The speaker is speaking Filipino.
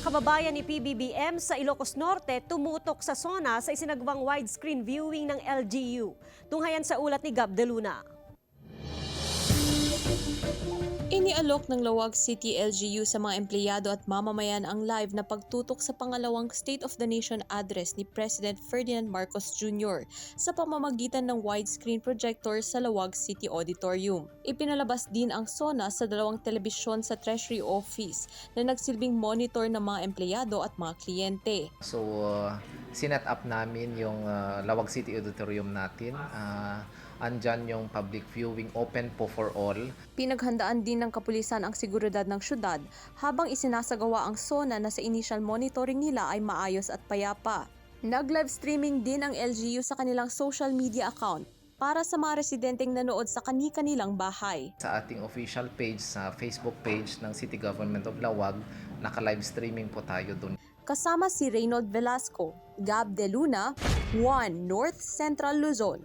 Mga kababayan ni PBBM sa Ilocos Norte tumutok sa SONA sa isinagawang widescreen viewing ng LGU. Tunghayan sa ulat ni Gab De Luna. Inialok ng Lawag City LGU sa mga empleyado at mamamayan ang live na pagtutok sa pangalawang State of the Nation address ni President Ferdinand Marcos Jr. sa pamamagitan ng widescreen projector sa Lawag City Auditorium. Ipinalabas din ang SONA sa dalawang telebisyon sa Treasury Office na nagsilbing monitor ng mga empleyado at mga kliyente. So, sinet up namin yung Lawag City Auditorium natin. Andyan yung public viewing, open po for all. Pinaghandaan din ng kapulisan ang seguridad ng syudad habang isinasagawa ang SONA na sa initial monitoring nila ay maayos at payapa. Nag-live streaming din ang LGU sa kanilang social media account para sa mga residenteng nanood sa kani-kanilang bahay. Sa ating official page, sa Facebook page ng City Government of Lawag, naka-live streaming po tayo doon. Kasama si Reynold Velasco, Gab De Luna, 1 North Central Luzon.